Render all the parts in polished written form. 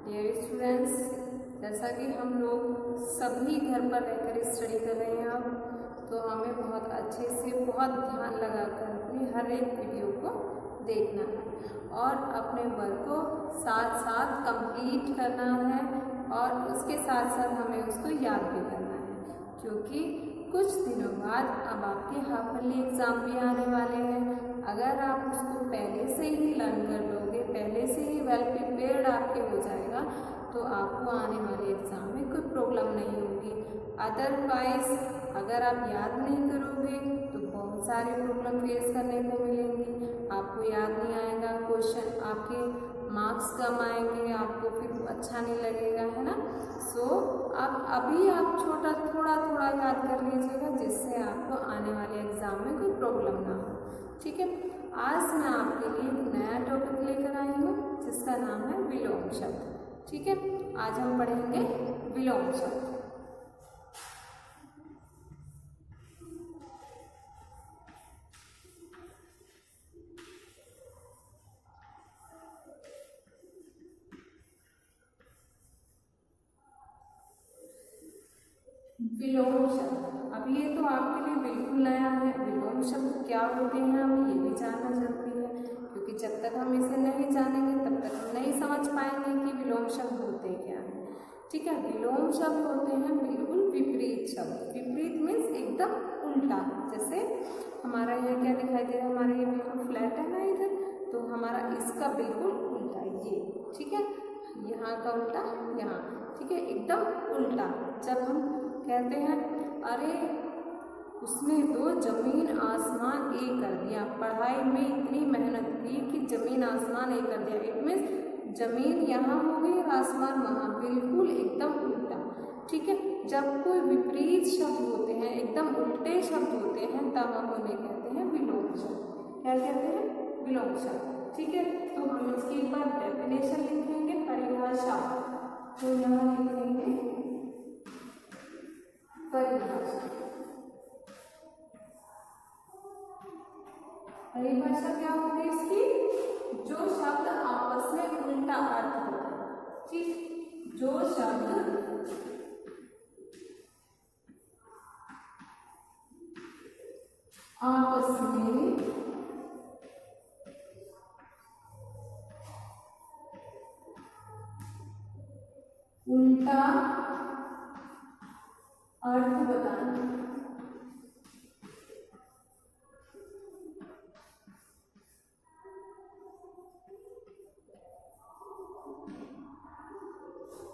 Dear students, जैसा कि हम लोग सभी घर पर रहकर स्टडी कर रहे हैं अब, तो हमें बहुत अच्छे से बहुत ध्यान लगाकर अपनी हर एक वीडियो को देखना है और अपने वर्क को साथ साथ कंप्लीट करना है और उसके साथ साथ हमें उसको याद भी करना है, क्योंकि कुछ दिनों बाद अब आपके हाफिली एग्ज़ाम भी आने वाले हैं। अगर आप उसको पहले से ही लर्न कर लोगे, पहले से ही वेल प्रिपेयर्ड आपके हो जाएगा, तो आपको आने वाले एग्ज़ाम में कोई प्रॉब्लम नहीं होगी। अदरवाइज अगर आप याद नहीं करोगे तो बहुत सारे प्रॉब्लम फेस करने को मिलेंगी। आपको याद नहीं आएगा, क्वेश्चन आपके मार्क्स कम आएंगे, आपको फिर अच्छा नहीं लगेगा, है ना। सो आप अभी आप थोड़ा थोड़ा याद कर लीजिएगा, जिससे आपको आने वाले एग्ज़ाम में कोई प्रॉब्लम ना हो। ठीक है, आज मैं आपके लिए एक नया टॉपिक लेकर आई हूँ जिसका नाम है विलोम शब्द। ठीक है, आज हम पढ़ेंगे विलोम शब्द। विलोम शब्द, अब ये तो आपके लिए बिल्कुल नया है। विलोम शब्द क्या होते हैं हम ये भी जानना जरूरी है, क्योंकि जब तक हम इसे नहीं जानेंगे तब तक हम नहीं समझ पाएंगे कि विलोम शब्द होते क्या हैं। ठीक है, विलोम शब्द होते हैं बिल्कुल विपरीत शब्द। विपरीत मीन्स एकदम उल्टा। जैसे हमारा यहाँ क्या दिखाई दे रहा है, हमारा ये बिल्कुल फ्लैट है ना इधर, तो हमारा इसका बिल्कुल उल्टा ये। ठीक है, यहाँ का उल्टा यहाँ। ठीक है, एकदम उल्टा। जब हम कहते हैं अरे उसने तो जमीन आसमान एक कर दिया, पढ़ाई में इतनी मेहनत की कि जमीन आसमान एक कर दिया, इट मीन्स जमीन यहाँ हो गई और आसमान वहाँ, बिल्कुल एकदम उल्टा। ठीक है, जब कोई विपरीत शब्द होते हैं, एकदम उल्टे शब्द होते हैं, तब हम उन्हें कहते हैं विलोम शब्द। क्या कहते हैं? विलोम शब्द। ठीक है, तो हम इसकी एक बार डेफिनेशन लिखेंगे, परिभाषा। तो यहाँ लिखेंगे परिभाषा। परिभाषा क्या होगी इसकी? जो शब्द आपस में उल्टा अर्थ होता है। ठीक, जो शब्द आपस में उल्टा अर्थ बताना।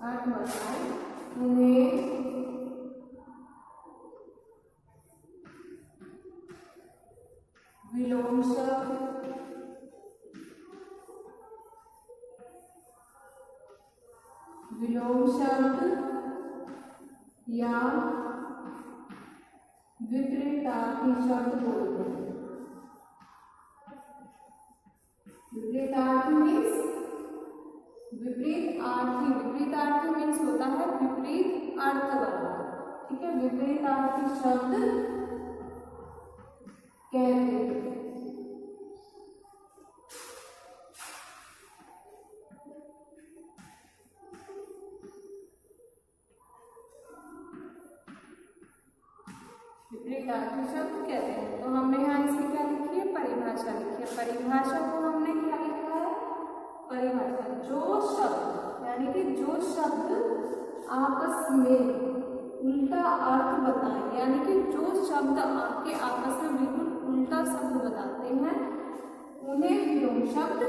अर्थ बताएं, उन्हें विलोम शब्द या विपरीतार्थी शब्द बोलते हैं। विपरीतार्थी मीन्स विपरीतार्थी मीन्स होता है विपरीत अर्थ वाला। ठीक है, विपरीतार्थी शब्द कहते हैं। विपरीतार्थी शब्द कहते हैं। तो हमने यहाँ इसकी क्या लिखी है? परिभाषा लिखी है। परिभाषा को हमने क्या लिखा है? परिभाषा, जो शब्द यानी कि जो शब्द आपस में उल्टा अर्थ बताएं, यानी कि जो शब्द आपके आपस में बिल्कुल उल्टा शब्द बताते हैं, उन्हें विलोम शब्द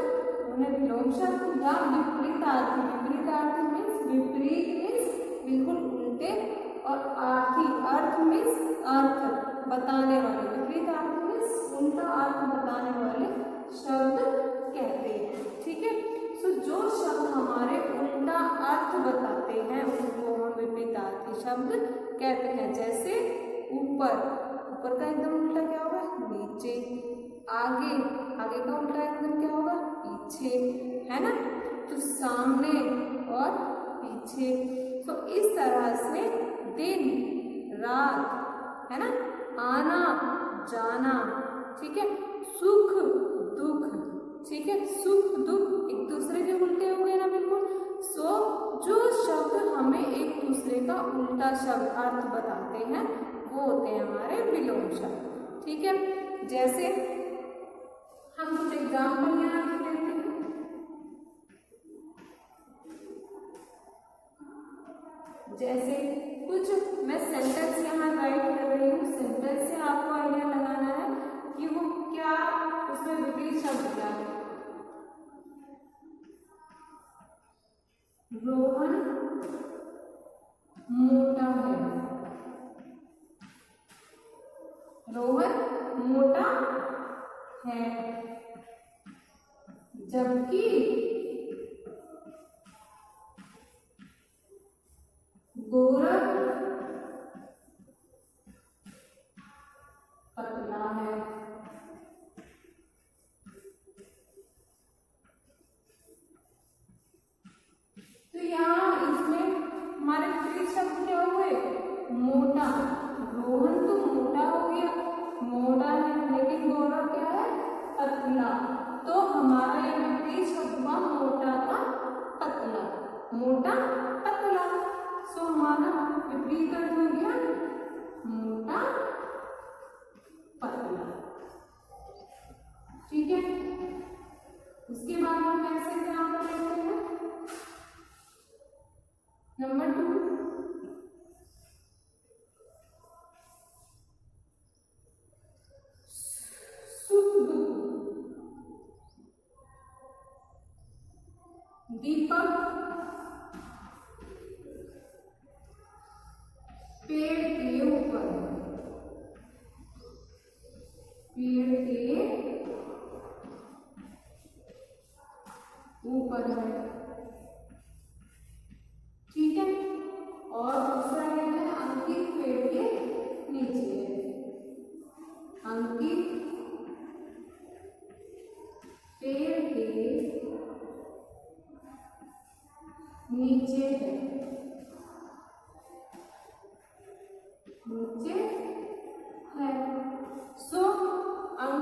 या विपरीतार्थी। विपरीतार्थी मीन्स विपरीत मीन्स बिल्कुल उल्टे, और अर्थ मीन्स अर्थ बताने वाले। विपरीतार्थी मीन्स उल्टा अर्थ बताने वाले शब्द कहते हैं। ठीक है, सो जो शब्द हमारे उल्टा अर्थ बताते हैं उनको हम विपरीतार्थी शब्द कहते हैं। जैसे ऊपर का एकदम उल्टा क्या होगा? नीचे। आगे का उल्टा एकदम क्या होगा? पीछे, है ना। तो सामने और पीछे। तो इस तरह से दिन रात, है ना, आना जाना। ठीक है, सुख दुख। ठीक है, सुख दुख एक दूसरे के उल्टे हो गए ना बिल्कुल। सो जो शब्द हमें एक दूसरे का उल्टा शब्द अर्थ बताते हैं वो होते हैं हमारे विलोम शब्द। ठीक है, जैसे हम कुछ एग्जाम्पल यहाँ लिख लेते हैं। जैसे कुछ मैं सेंटेंस यहाँ राइट कर रही हूँ, सेंटेंस से आपको आइडिया लगाना है कि वो क्या, उसमें विपरीत शब्द क्या है। रोहन मोटा है, रोहन मोटा है, जबकि गौरव पतला है। तो यहाँ इसमें हमारे विपरीत शब्द क्या हुए, मोटा, रोहन तो मोटा हो गया, मोटा है, लेकिन गौरव क्या है, पतला। तो हमारा ये विपरीत शब्द हुआ मोटा का पतला, मोटा पतला। सो हमारा विपरीत अर्थ हो गया मोटा पतला। ठीक है, उसके बाद हम कैसे एग्जाम्पल लेते हैं। नंबर 2, सुख दुख। दीपक पेड़ के ऊपर, पेड़ के ऊपर है। ठीक है, और दूसरा है अंकित पेड़ के नीचे है, अंकित पेड़ के नीचे है, नीचे है। सो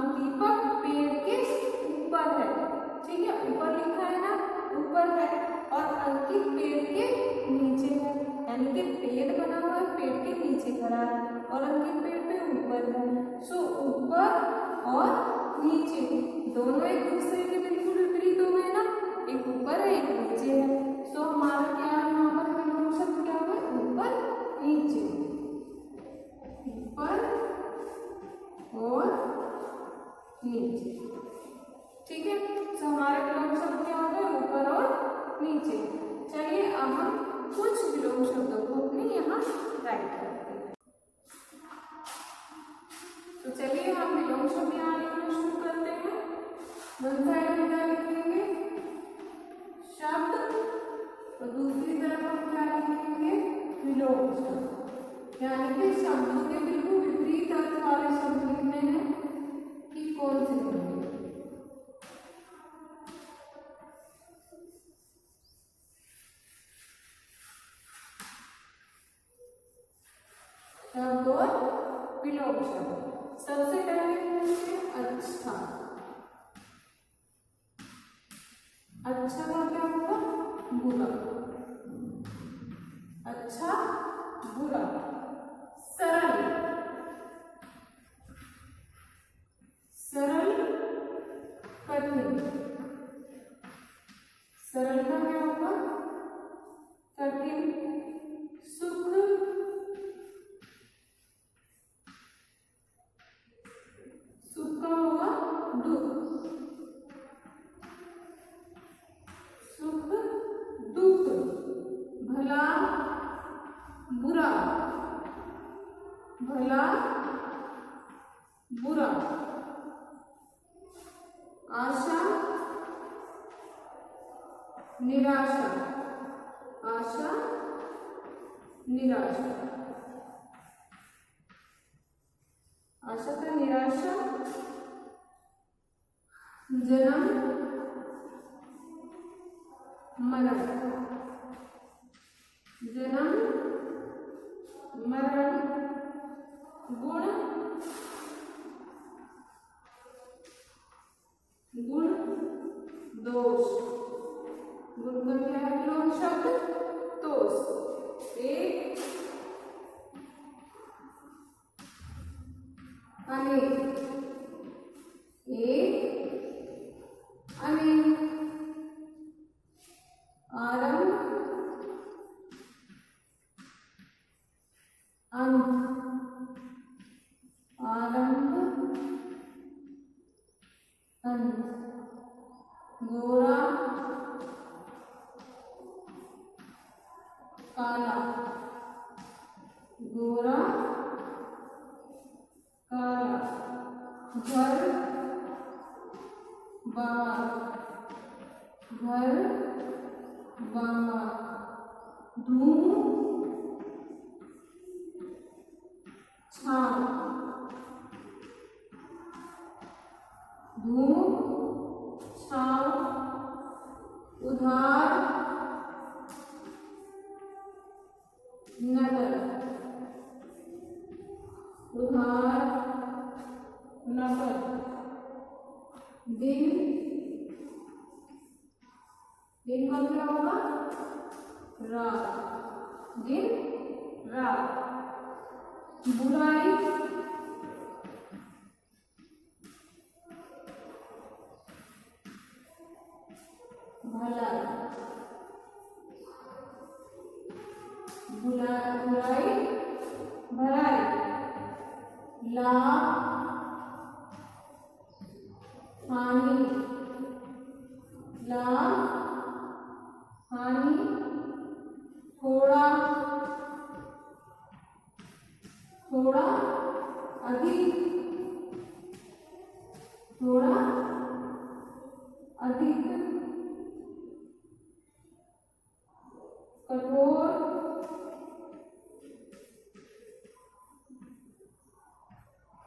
दीपक पेड़ के ऊपर है। ठीक है, ऊपर लिखा है ना, ऊपर है, और अंकित पेड़ के नीचे है, यानी कि पेड़ बना हुआ है, पेड़ के नीचे खड़ा है और अंकित पेड़ पे ऊपर है। सो ऊपर और नीचे दोनों एक दूसरे के बिल्कुल विपरीत हो गए ना, एक ऊपर है एक नीचे है। सो हमारा क्या है यहाँ पर विलोम शब्द क्या हुआ, ऊपर नीचे, ऊपर और नीचे। ठीक है, तो हमारे विलोम शब्द क्या हो गए, ऊपर और नीचे। चलिए अब हम कुछ विलोम शब्दों को अपने यहाँ राइट करते हैं। तो चलिए हम विलोम शब्द यहाँ लिखना शुरू करते हैं। वन साइड में क्या लिखेंगे, शब्द, और दूसरी तरफ हम क्या लिखेंगे, विलोम शब्द, यानी कि शब्दों के बिल्कुल विपरीत अर्थ वाले शब्द लिखने हैं कि कौन से लिखेंगे। शब्द और विलोम शब्द। सबसे पहले अच्छा, अच्छा का क्या होगा, बुरा, अच्छा बुरा। सरल, सरल कठिन, सरल का क्या होगा, कठिन। सुख, सुख का होगा दुख, सुख दुख। भला बुरा, भला बुरा। आशा निराशा, आशा निराशा। आशा का निराशा। जन्म मरण, जन्म मरण। गुण, गुण दोष, गुण का क्या है विलोम शब्द? तोष। एक अनेक, एक अनेक, आरंभ अंत, आरंभ अंत, गोरा काला, गोरा काला, घर बाहर, घर बाहर, धूम छाव, धूम छाव, उधार नगर, उधार नगर, दिन, दिन का क्या होगा? रात, दिन रात, बुराई भलाई, बुराई भलाई, लाभ हानि, लाभ हानि, थोड़ा थोड़ा अधिक, थोड़ा अधिक, कठोर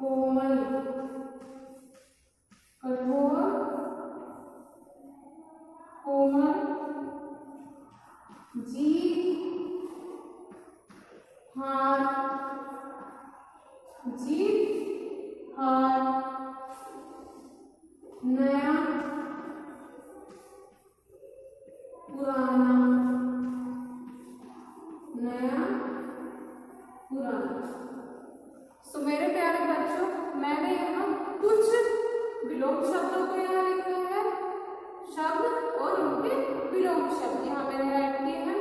कोमल, कठोर कोमल, जीत हार, जीत हार, नया पुराना, नया पुराना। तो मेरे प्यारे बच्चों, मैंने यहाँ कुछ विलोम शब्दों को यहाँ लिखा है, शब्द और उनके विलोम शब्द यहाँ मैंने राइट किए हैं।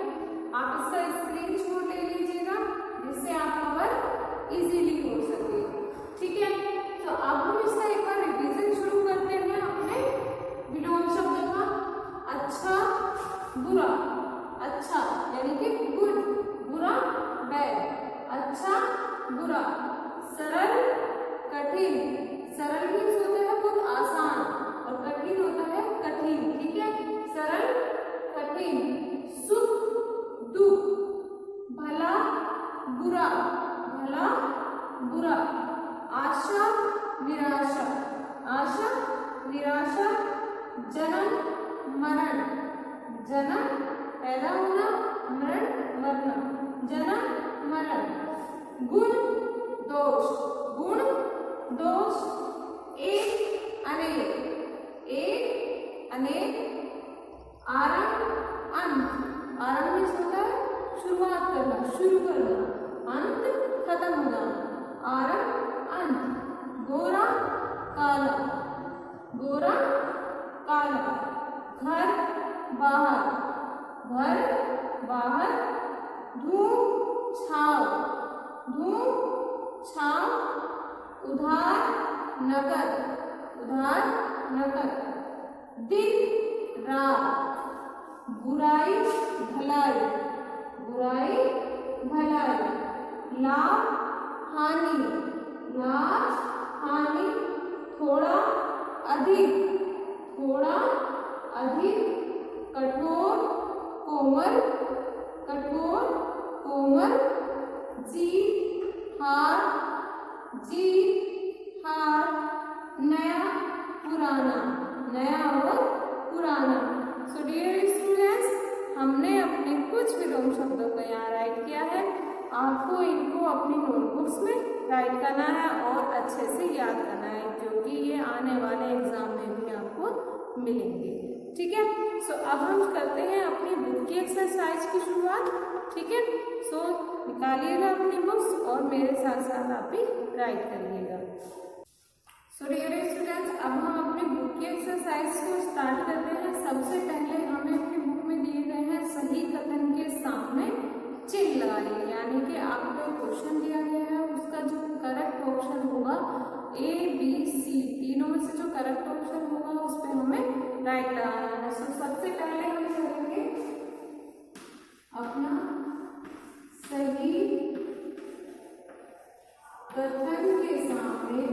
आप इसका स्क्रीनशॉट ले लीजिएगा जिससे आपका वर्क इजीली हो सके। ठीक है, तो अब हम इसका एक बार रिवीजन शुरू करते हैं अपने विलोम शब्द का। अच्छा बुरा, अच्छा यानी कि गुड, बुरा बैड, अच्छा बुरा, सरल कठिन, सरल मीन्स होता है बहुत आसान और कठिन होता है कठिन। ठीक है, सरल कठिन, सुख दुख, भला बुरा, भला बुरा, आशा निराशा, आशा निराशा, जन्म मरण, जन्म पैदा होना, मरण मरना, जन्म मरण, गुण दोष, गुण दोष, एक अनेक, एक अनेक, आरंभ अंत, आरंभ मीन्स होता है शुरुआत करना, शुरू करना, अंत खत्म होना, आरंभ अंत, गोरा काला, गोरा काला, घर बाहर, घर बाहर, धूम छाव, धूम छाव, उधार नकद, उधार नकद, दिन रात, बुराई भलाई, बुराई भलाई, लाभ हानि, लाभ हानि, थोड़ा अधिक, थोड़ा अधिक, कठोर कोमल, कठोर कोमल, जीत हार, जीत हार, नया पुराना, नया और पुराना। सो डियर स्टूडेंट्स, हमने अपने कुछ विलोम शब्दों को यहाँ राइट किया है। आपको इनको अपनी नोटबुक्स में राइट करना है और अच्छे से याद करना है, क्योंकि ये आने वाले एग्जाम में भी आपको मिलेंगे। ठीक है, सो अब हम करते हैं अपनी बुक की एक्सरसाइज की शुरुआत। ठीक है, सो निकालिएगा अपनी बुक्स और मेरे साथ साथ आप भी राइट करिएगा। सो डियर स्टूडेंट्स, अब हम अपनी बुक की एक्सरसाइज को स्टार्ट करते हैं। सबसे पहले हमें अपनी बुक में दिए गए हैं सही कथन के सामने चिन्ह लगाइए, यानी कि आपको क्वेश्चन दिया गया है उसका जो करेक्ट ऑप्शन होगा A, B, C तीनों में से जो करेक्ट ऑप्शन होगा उस पर हमें राइट लगाना है। सो सबसे पहले हम करेंगे अपना सही कथन के सामने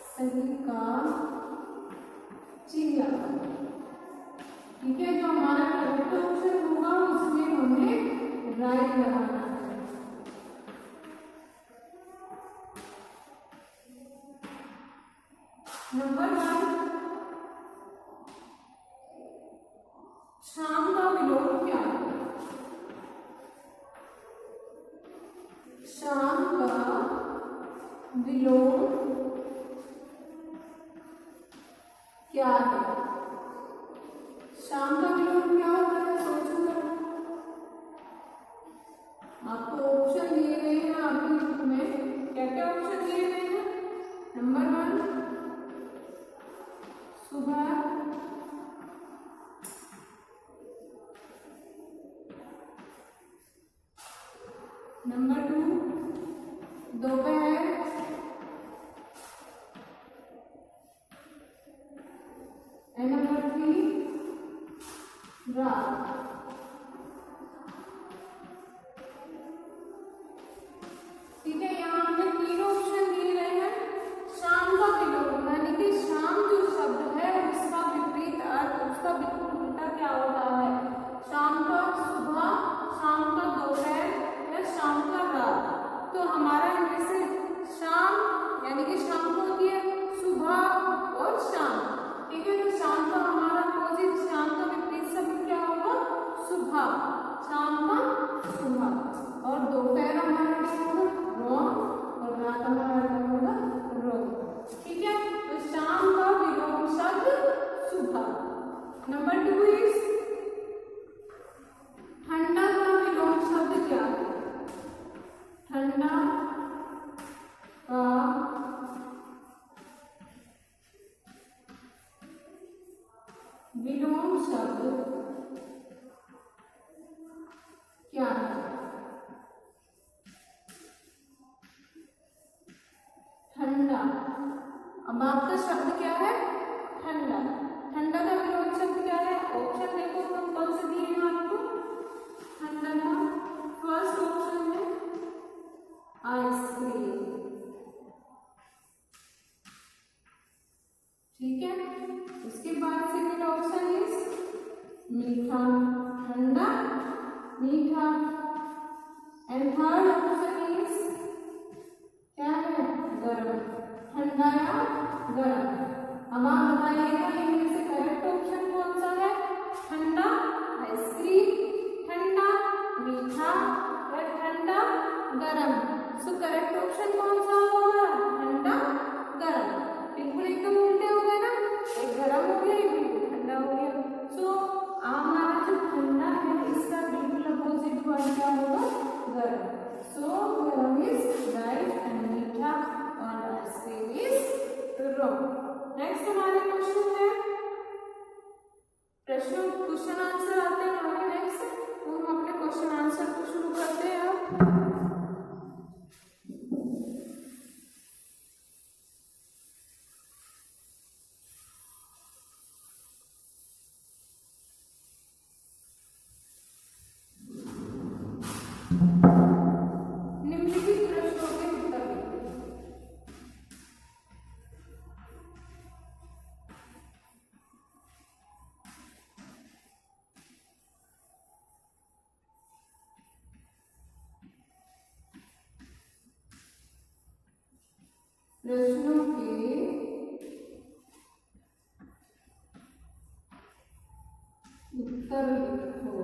सही का चिन्ह। ठीक है, जो हमारा करेक्ट ऑप्शन होगा उसमें हमें राइट लगाना है। नंबर 1, शाम का विलोम क्या है? शाम का विलोम क्या है? शाम का विलोम क्या होता है? सोचो जरा। आपको ऑप्शन दिए गए हैं आपकी बुक में, क्या क्या ऑप्शन दिए गए हैं? नंबर 1 सुबह, नंबर 2 दोपहर, एंड नंबर 3 रात। ठीक है, यहाँ हमें तीन ऑप्शन दिए गए हैं। शाम का विलोम यानी कि शाम जो शब्द है उसका विपरीत अर्थ, उसका बिल्कुल उल्टा क्या होता है? शाम का सुबह, शाम का दोपहर या शाम का रात। तो हमारा इनमें से शाम यानी कि शाम को होती है सुबह और शाम। ठीक है, तो शाम का हमारा अपोजिट, शाम का विपरीत शब्द क्या होगा? सुबह, शाम का सुबह। और दोपहर हमारा क्या होगा? रॉन्ग। और रात हमारा क्या होगा? रॉन्ग। ठीक है, तो शाम का विलोम शब्द सुबह। नंबर 2 इज ठंडा का विलोम शब्द क्या है? ठंडा का विलोम शब्द क्या है? ठंडा। अब आपका शब्द क्या है? ठंडा। ठंडा का विलोम शब्द क्या है? ऑप्शन देखो कौन कौन से दिए हैं आपको। ठंडा का फर्स्ट ऑप्शन है आइसक्रीम। ठीक है, उसके बाद सेकंड ऑप्शन इज मीठा, ठंडा मीठा। एंड थर्ड ऑप्शन इज क्या है? गर्म, ठंडा या गर्म। अब आप बताइएगा इनमें से करेक्ट ऑप्शन कौन सा है? ठंडा आइसक्रीम, ठंडा मीठा या ठंडा गर्म। सो करेक्ट ऑप्शन कौन सा होगा? ठंडा गर्म। बिल्कुल एकदम उल्टे हो गए ना, एक गर्म हो गया एक बिल्कुल ठंडा हो गया। सो हमारा जो ठंडा है इसका बिल्कुल अपोजिट वर्ड क्या होगा? गर्म। सो गर्म इज राइट एंड मीठा और आइसक्रीम इज रॉन्ग। नेक्स्ट हमारे क्वेश्चन है, क्वेश्चन आंसर आते हैं हमारे नेक्स्ट। तो हम अपने क्वेश्चन आंसर को शुरू करते हैं अब। निम्नलिखित प्रश्नों के उत्तर लिखिए। प्रश्नों के उत्तर लिखो।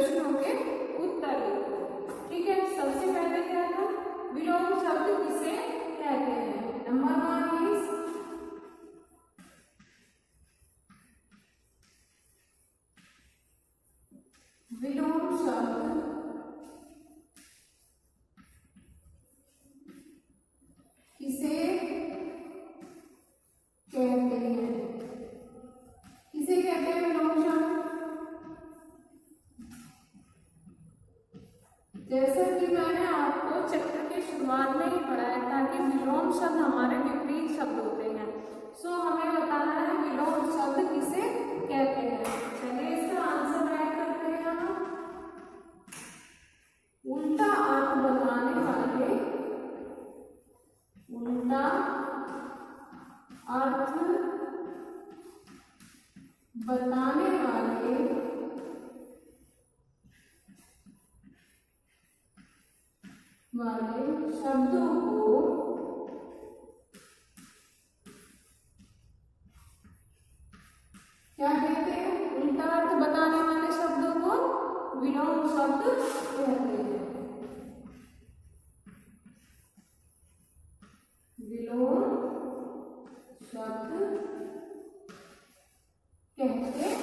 प्रश्नों के उत्तर लिखो। ठीक है, सबसे पहले क्या था, विलोम शब्द किसे कहते हैं। नंबर 1 इज विलोम शब्द किसे कहते हैं। किसे कहते हैं विलोम शब्द? जैसा कि मैंने आपको चैप्टर के शुरुआत में ही पढ़ाया था कि विलोम शब्द हमारे विपरीत शब्द होते हैं। सो हमें बताना है विलोम शब्द किसे कहते हैं। चलिए इसका आंसर राइट करते हैं हम। उल्टा अर्थ बताने वाले, उल्टा अर्थ बताने वाले शब्दों को क्या कहते हैं? उल्टा अर्थ बताने वाले शब्दों को विलोम शब्द कहते हैं। विलोम शब्द कहते हैं।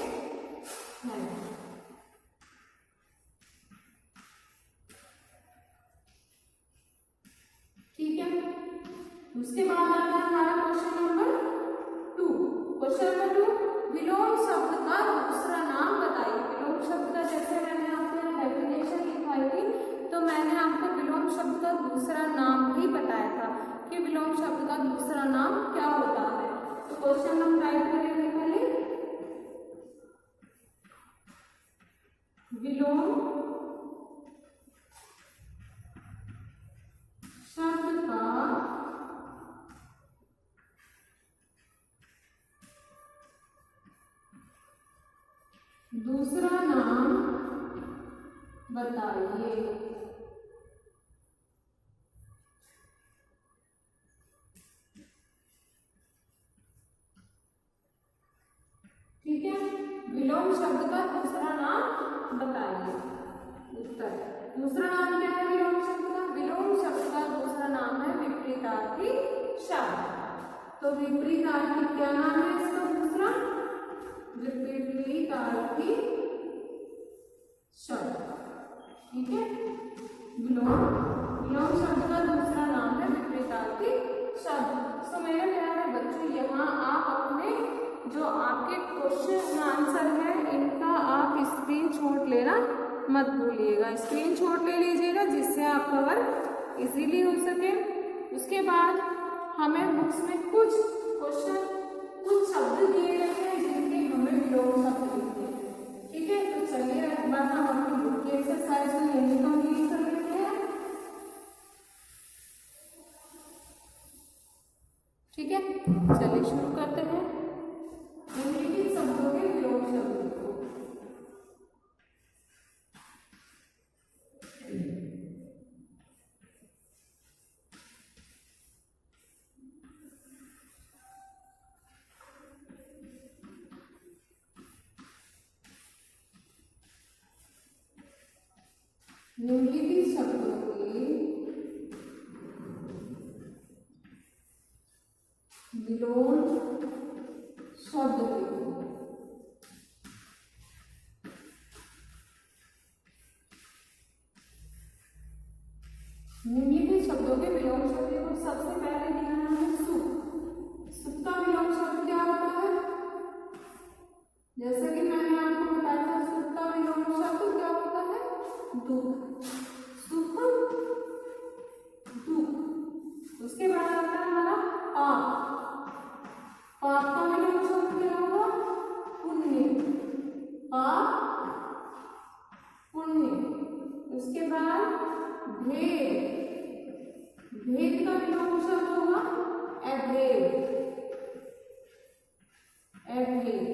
ठीक है, उसके बाद आता है हमारा क्वेश्चन नंबर 2। क्वेश्चन नंबर 2, विलोम शब्द का दूसरा नाम बताइए। विलोम शब्द का जैसे मैंने आपको डेफिनेशन लिखवाई थी, तो मैंने आपको विलोम शब्द का दूसरा नाम भी बताया था कि विलोम शब्द का दूसरा नाम क्या होता है। तो क्वेश्चन हम राइट करेंगे पहले। विलोम शब्द का दूसरा नाम बताइए। ठीक है, विलोम शब्द का दूसरा नाम बताइए। उत्तर, दूसरा नाम क्या है विलोम शब्द का? विलोम शब्द का दूसरा नाम है विपरीतार्थी शब्द। तो विपरीतार्थी क्या नाम है इसका दूसरा? विपरीतार्थी शब्द। ठीक है, विलोम शब्द का दूसरा नाम है विपरीतार्थी शब्द। तो मेरे प्यारे बच्चों, यहाँ आप अपने जो आपके क्वेश्चन आंसर है इनका आप स्क्रीनशॉट लेना मत भूलिएगा। स्क्रीनशॉट ले लीजिएगा जिससे आपका वर्क इजीली हो सके। उसके बाद हमें बुक्स में कुछ क्वेश्चन, कुछ शब्द दिए गए हैं जिनके हमें विलोम शब्द लिखने हैं। ठीक है, तो चलिए एक बार हम अपनी बुक की एक्सरसाइज में यही कंप्लीट कर लेते हैं। ठीक है, चलिए शुरू करते हैं। निम्नलिखित शब्दों के विलोम शब्द लिखो। निम्नलिखित शब्दों के विलोम शब्द लिखो। निम्नलिखित शब्दों के विलोम शब्द लिखो। सबसे पहले दिया है सुख। सुख का विलोम शब्द क्या होता है? जैसे कि मैंने आपको बताया था, सुख का विलोम शब्द क्या होता है? दुख। सुख, दुख। उसके बाद आता है हमारा पाप। पाप का विलोम शब्द क्या होगा? पुण्य। पाप, पुण्य। उसके बाद भेद। भेद का विलोम शब्द होगा अभेद। अभेद।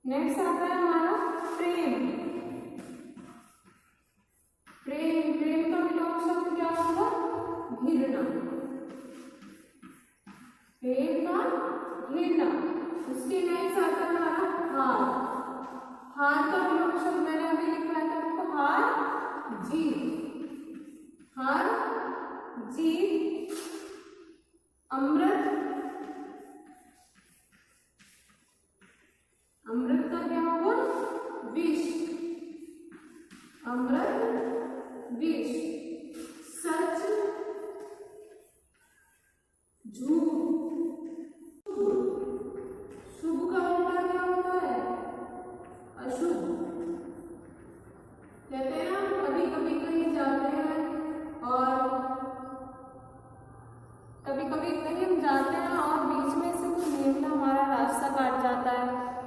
नेक्स्ट आता है हमारा प्रेम। प्रेम, प्रेम का विलोम शब्द क्या होगा? घृणा। प्रेम का घृणा। उसके नेक्स्ट आता है हमारा हार। हार का विलोम शब्द मैंने अभी लिखवाया था आपको, हार जीत, हार जीत। अमृत, अमृत का क्या होगा, विष, अमृत विष। सच, झूठ, शुभ का उल्टा क्या होता है, अशुभ। कहते हैं ना कभी कभी कहीं जाते हैं और कभी कभी कहीं हम जाते हैं और बीच में से कोई नेवला हमारा रास्ता काट जाता है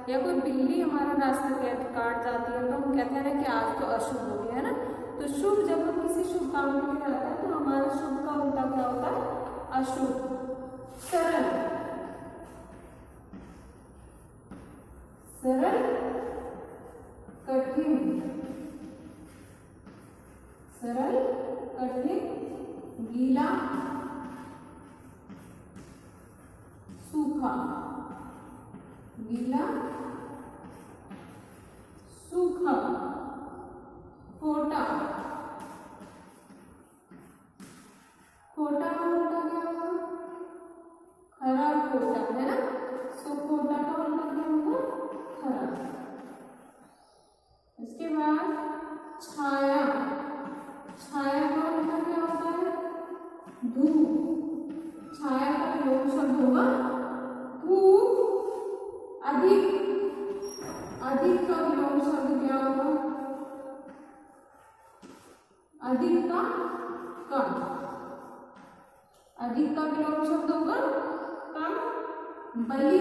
या कोई बिल्ली हमारा रास्ता काट जाती है, तो हम कहते हैं ना कि आज तो अशुभ हो गया है ना। तो शुभ, जब हम किसी शुभ काम के लिए जाते हैं तो हमारा शुभ का उल्टा क्या होता है, अशुभ। सरल, सरल, कठिन, सरल, कठिन, गीला, सूखा, गीला, सूखा। खोटा, खोटा का उल्टा क्या होगा, खरा खोटा, है ना। सो खोटा का उल्टा क्या होगा, खरा। इसके बाद छाया, छाया का उल्टा क्या होता है, धूप, छाया का विलोम शब्द होगा धूप। अधिक, अधिक का विलोम शब्द क्या होगा, अधिक का कम, अधिक का विलोम शब्द होगा कम। बलि,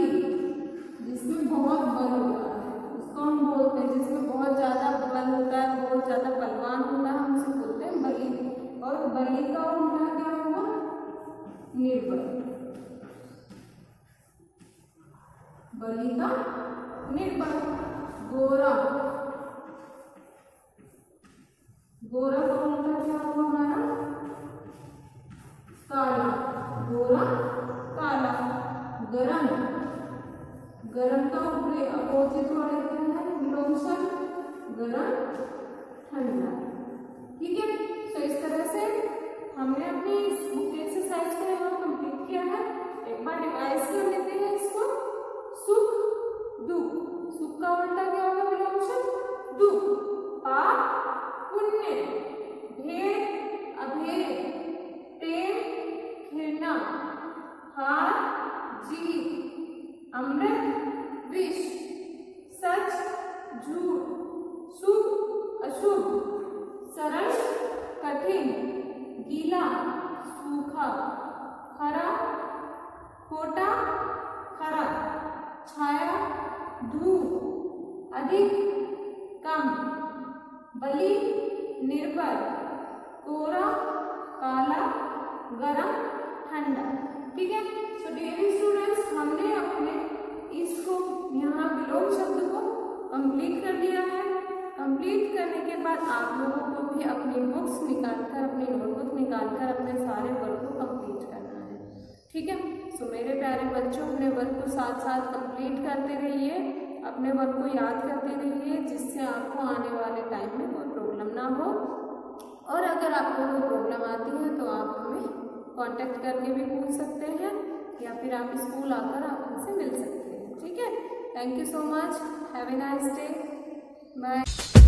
जिसमें बहुत बल होता है उसको हम बोलते हैं, जिसमें बहुत ज्यादा बल होता है, बहुत ज्यादा बलवान होता है, हम उसे बोलते हैं बलि। और बलि का उल्टा क्या होगा, निर्बल, बलि का निर्बल। गोरा, गोरा का उल्टा क्या होगा हमारा, काला, गोरा काला। गरम, गरम का अपोजिट वर्ड क्या है, विलोम शब्द गरम, ठंडा। ठीक है, तो इस तरह से हमने अपनी इस बुक एक्सरसाइज को यहाँ कंप्लीट किया है। एक बार रिवाइज कर लेते हैं इसको। सुख, दुख, सुख का उल्टा क्या होगा, विलोम शब्द दुख। पाप, पुण्य, भेद, अभेद, प्रेम, घृणा, हार, जीत, अमृत, विष, सच, झूठ, शुभ, अशुभ, सरल, कठिन, गीला, सूखा, खरा, खोटा, खरा, छाया, धूप, अधिक, कम, बलि, निर्बल, कोरा, काला, गरम, ठंडा। ठीक है, सो डियर स्टूडेंट्स, हमने अपने इसको यहाँ विलोम शब्द को कंप्लीट कर लिया है। कंप्लीट करने के बाद आप लोगों को भी अपनी बुक्स निकालकर, अपनी नोटबुक निकालकर अपने सारे वर्क को कंप्लीट करना है। ठीक है, सो मेरे प्यारे बच्चों, अपने वर्क को साथ साथ कंप्लीट करते रहिए, अपने वर्क को याद करते रहिए, जिससे आपको आने वाले टाइम में कोई प्रॉब्लम ना हो। और अगर आपको कोई प्रॉब्लम आती है तो आप हमें कांटेक्ट करके भी पूछ सकते हैं या फिर आप स्कूल आकर आप हमसे मिल सकते हैं। ठीक है, thank you so much, have a nice day, bye.